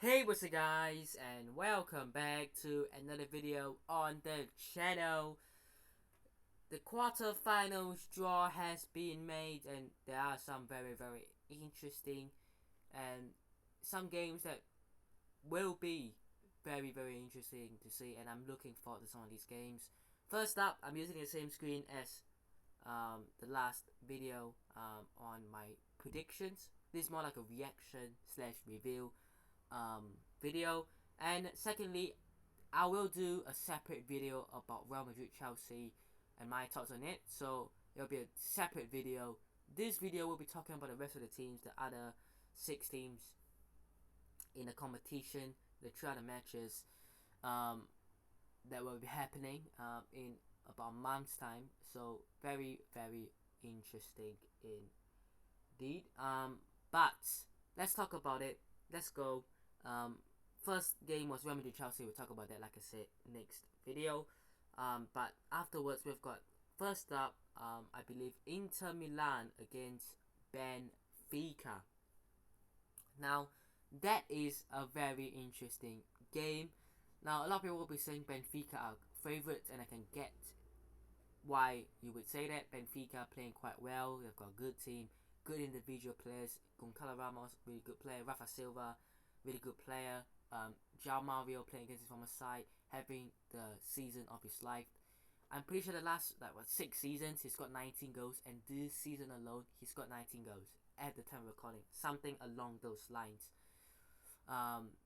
Hey, what's up guys, and welcome back to another video on the channel. The quarterfinals draw has been made, and there are some very interesting and some games that will be very interesting to see, and I'm looking forward to some of these games. First up, I'm using the same screen as the last video on my predictions. This is more like a reaction slash review video. And secondly, I will do a separate video about Real Madrid Chelsea and my thoughts on it. So it'll be a separate video. This video will be talking about the rest of the teams, the other 6 teams in the competition, the 3 other matches that will be happening in about a month's time. So very interesting indeed. But let's talk about it. Let's go. First game was Real Madrid Chelsea. We'll talk about that, like I said, next video. But afterwards, we've got first up, I believe, Inter Milan against Benfica. Now, that is a very interesting game. Now, a lot of people will be saying Benfica are favourites, and I can get why you would say that. Benfica playing quite well. They've got a good team, good individual players. Gonçalo Ramos, really good player. Rafa Silva, really good player. João Mario playing against his former side, having the season of his life. I'm pretty sure the last 6 seasons he's got 19 goals, and this season alone he's got 19 goals at the time of recording, something along those lines.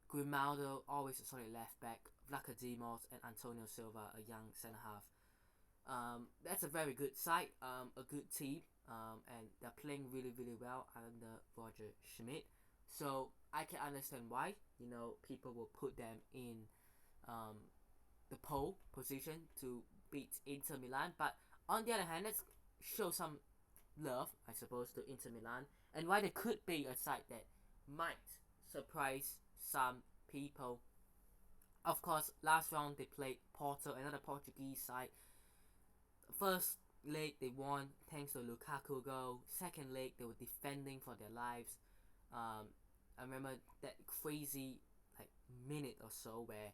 Grimaldo, always a solid left back. Vlachodimos and Antonio Silva, a young centre half. That's a very good side, a good team, and they're playing really well under Roger Schmidt. So I can understand why people will put them in the pole position to beat Inter Milan. But on the other hand, let's show some love, I suppose, to Inter Milan, and why they could be a side that might surprise some people. Of course, last round they played Porto, another Portuguese side. First leg they won thanks to Lukaku goal. Second leg they were defending for their lives. I remember that crazy minute or so where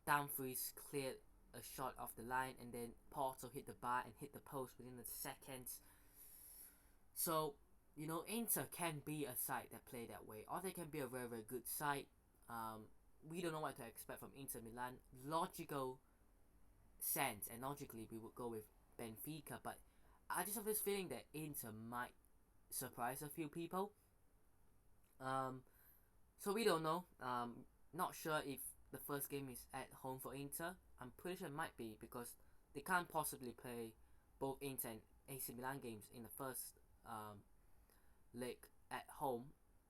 Dumfries cleared a shot off the line, and then Porto hit the bar and hit the post within the seconds. So Inter can be a side that play that way, or they can be a very good side. We don't know what to expect from Inter Milan. Logical sense and logically we would go with Benfica, but I just have this feeling that Inter might surprise a few people. So we don't know. Not sure if the first game is at home for Inter. I'm pretty sure it might be, because they can't possibly play both Inter and AC Milan games in the first leg at home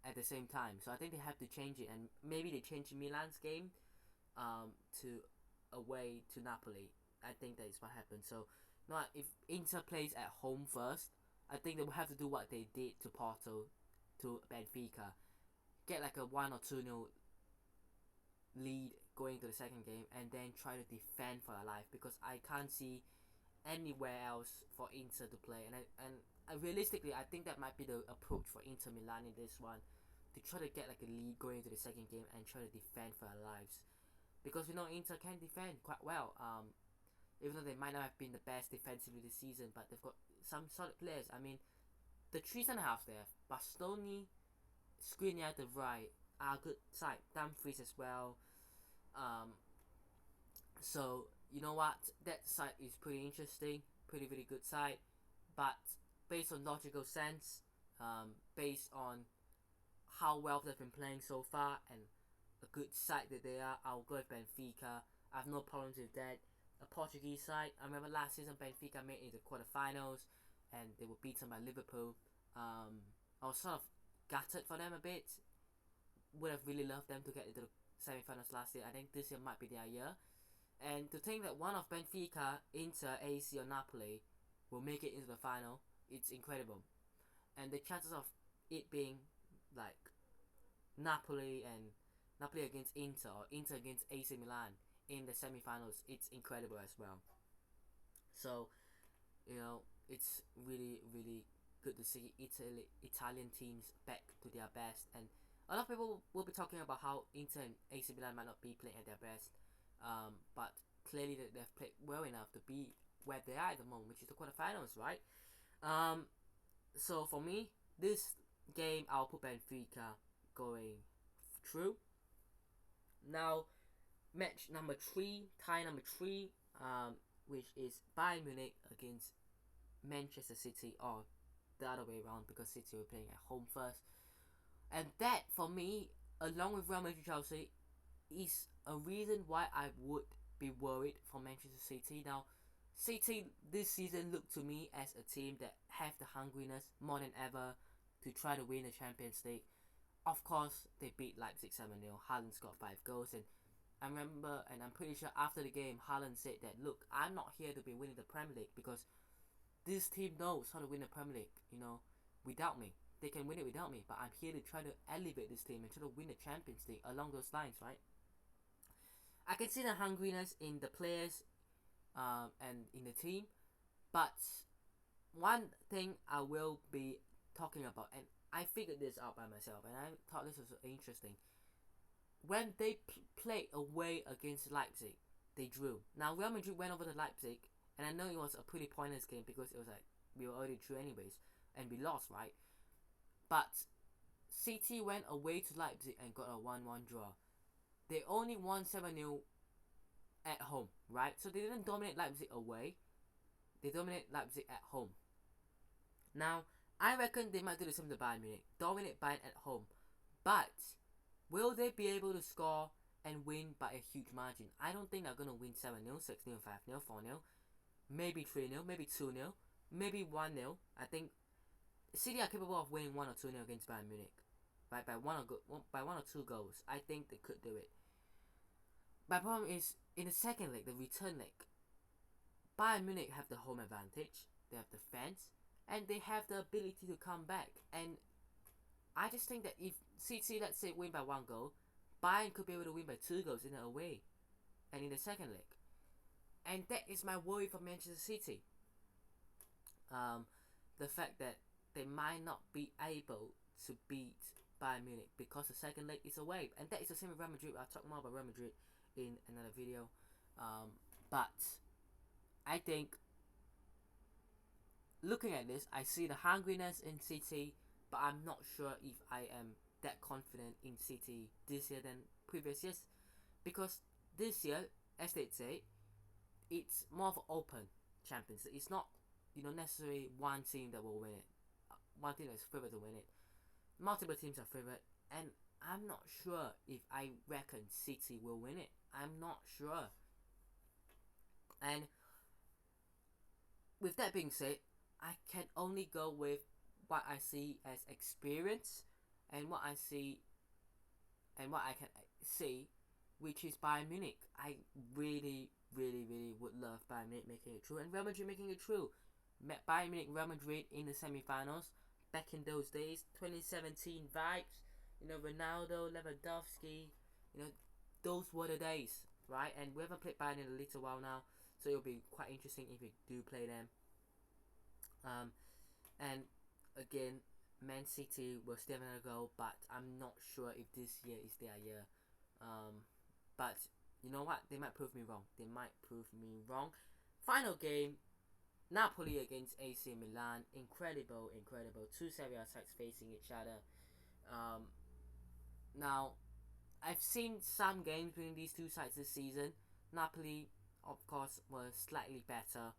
at the same time. So I think they have to change it, and maybe they change Milan's game to away to Napoli. I think that is what happened. So if Inter plays at home first, I think they will have to do what they did to Porto, to Benfica, get like a 1 or 2-0 lead going to the second game, and then try to defend for their life, because I can't see anywhere else for Inter to play. And realistically, I think that might be the approach for Inter Milan in this one, to try to get like a lead going into the second game and try to defend for their lives, because Inter can defend quite well. Even though they might not have been the best defensively this season, but they've got some solid players. I mean, the 3 centre halves there, Bastoni, Skriniar at the right, are a good side. Dumfries as well. So you know what? That side is pretty interesting, pretty good side. But based on logical sense, based on how well they've been playing so far, and a good side that they are, I'll go with Benfica. I have no problems with that. A Portuguese side, I remember last season Benfica made it to the quarterfinals and they were beaten by Liverpool. I was sort of gutted for them a bit. Would have really loved them to get into the semi-finals last year. I think this year might be their year. And to think that one of Benfica, Inter, AC or Napoli will make it into the final, it's incredible. And the chances of it being like Napoli against Inter, or Inter against AC Milan in the semi-finals, it's incredible as well. So it's really good to see Italian teams back to their best, and A lot of people will be talking about how Inter and AC Milan might not be playing at their best, but clearly they've played well enough to be where they are at the moment, which is the quarterfinals, right? Um, so for me, this game I'll put Benfica going through. Now, match number 3, tie number 3, which is Bayern Munich against Manchester City, or the other way around because City were playing at home first. And that, for me, along with Real Madrid Chelsea, is a reason why I would be worried for Manchester City. Now, City this season look to me as a team that have the hungriness more than ever to try to win the Champions League. Of course, they beat Leipzig 7-0. Haaland scored 5 goals, and I remember, and I'm pretty sure after the game, Haaland said that, look, I'm not here to be winning the Premier League because this team knows how to win the Premier League, without me. They can win it without me, but I'm here to try to elevate this team and try to win the Champions League along those lines, right? I can see the hungriness in the players and in the team, but one thing I will be talking about, and I figured this out by myself, and I thought this was interesting. When they played away against Leipzig, they drew. Now, Real Madrid went over to Leipzig, and I know it was a pretty pointless game because it was like we were already drew anyways, and we lost, right? But City went away to Leipzig and got a 1-1 draw. They only won 7-0 at home, right? So they didn't dominate Leipzig away. They dominate Leipzig at home. Now, I reckon they might do the same to Bayern Munich. Dominate Bayern at home. But will they be able to score and win by a huge margin? I don't think they're going to win 7-0, 6-0, 5-0, 4-0. Maybe 3-0, maybe 2-0, maybe 1-0. I think City are capable of winning 1 or 2-0 against Bayern Munich. Right, by one or two goals. I think they could do it. My problem is, in the second leg, the return leg, Bayern Munich have the home advantage, they have the fans, and they have the ability to come back. And I just think that if City, let's say, win by 1 goal, Bayern could be able to win by 2 goals in the away and in the second leg. And that is my worry for Manchester City. The fact that they might not be able to beat Bayern Munich because the second leg is away, and that is the same with Real Madrid. I'll talk more about Real Madrid in another video. But I think looking at this, I see the hungriness in City, but I'm not sure if I am that confident in City this year than previous years, because this year, as they say, it's more of an open Champions League. It's not, necessarily one team that will win it, one team that's favourite to win it. Multiple teams are favourite, and I'm not sure if I reckon City will win it. I'm not sure. And with that being said, I can only go with what I see as experience and what I see and what I can see, which is Bayern Munich. I really, really, really would love Bayern Munich making it true, and Real Madrid making it true. Bayern Munich, Real Madrid in the semi-finals back in those days, 2017 vibes. Ronaldo, Lewandowski. Those were the days, right? And we haven't played Bayern in a little while now, so it'll be quite interesting if we do play them. And again, Man City will still have a go, but I'm not sure if this year is their year. But you know what? They might prove me wrong. Final game, Napoli against AC Milan. Incredible. Two Serie A sides facing each other. Now, I've seen some games between these two sides this season. Napoli, of course, was slightly better.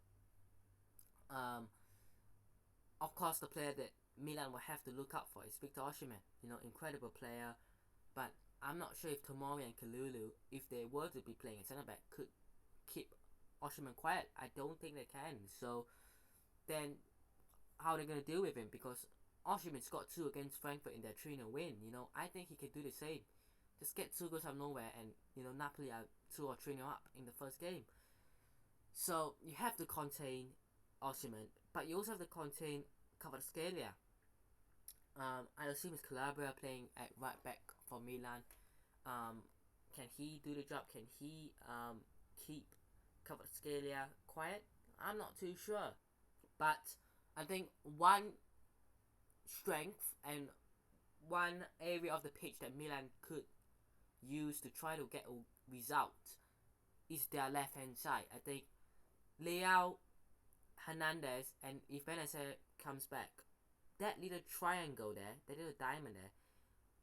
Of course, the player that Milan will have to look out for is Victor Osimhen. Incredible player. But I'm not sure if Tomori and Kalulu, if they were to be playing at centre back, could keep Osimhen quiet. I don't think they can. So then, how are they going to deal with him? Because Osimhen scored 2 against Frankfurt in their 3-0 win. I think he can do the same. Just get 2 goals out of nowhere, and Napoli are 2 or 3-0 up in the first game. So you have to contain Osimhen, but you also have to contain Kvaratskhelia. I assume it's Calabria playing at right back for Milan. Can he do the job? Can he keep Kvaratskhelia quiet? I'm not too sure. But I think one strength and one area of the pitch that Milan could use to try to get a result is their left hand side. I think Leao, Hernandez, and if Benacer comes back, that little triangle there, that little diamond there,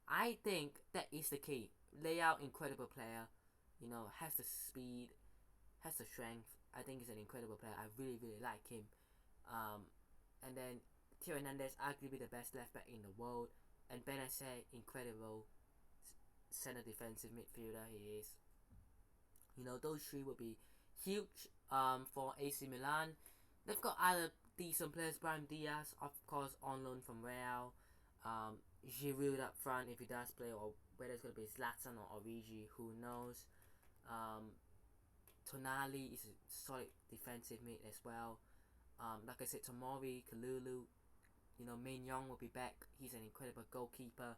I think that is the key. Leao, incredible player, you know, has the speed, has the strength. I think he's an incredible player. I really, really like him. And then Theo Hernandez, arguably the best left back in the world, and Benacer, incredible center defensive midfielder he is. You know, those three will be huge for AC Milan. They've got other decent players. Brahim Diaz, of course, on loan from Real. Giroud up front if he does play, or whether it's going to be Zlatan or Origi, who knows. Tonali is a solid defensive mid as well. Like I said, Tomori, Kalulu, you know, Min Young will be back. He's an incredible goalkeeper.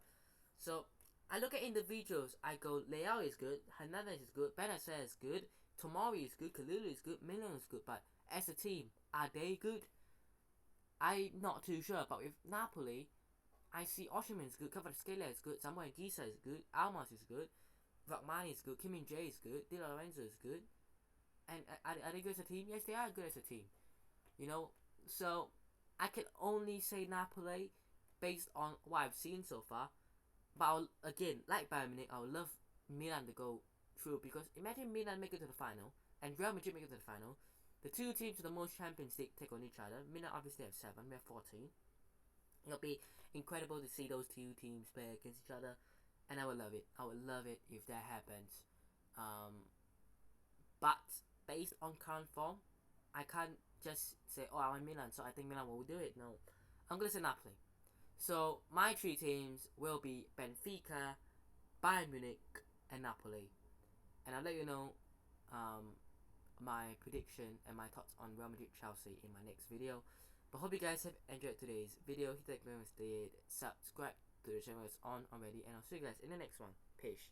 So I look at individuals. I go, Leao is good, Hernandez is good, Benacer is good, Tomori is good, Kalulu is good, Min Young is good. But as a team, are they good? I'm not too sure. But with Napoli, I see Osimhen is good, Kvaratskhelia is good, Samuel Gisa is good, Almas is good, Vakmani is good, Kim Min Jae is good, Di Lorenzo is good. And are they good as a team? Yes, they are good as a team. You know, so I can only say Napoli based on what I've seen so far. But again, like Bayern Munich, I would love Milan to go through, because imagine Milan make it to the final and Real Madrid make it to the final. The two teams with the most Champions League take on each other. Milan obviously have 7, we have 14. It'll be incredible to see those two teams play against each other, and I would love it. I would love it if that happens. But based on current form, I can't just say, oh, I want Milan, so I think Milan will do it. No, I'm gonna say Napoli. So my 3 teams will be Benfica, Bayern Munich, and Napoli. And I'll let you know my prediction and my thoughts on Real Madrid Chelsea in my next video. But hope you guys have enjoyed today's video. Hit the like button if you did, subscribe to the channel if it's on already, and I'll see you guys in the next one. Peace.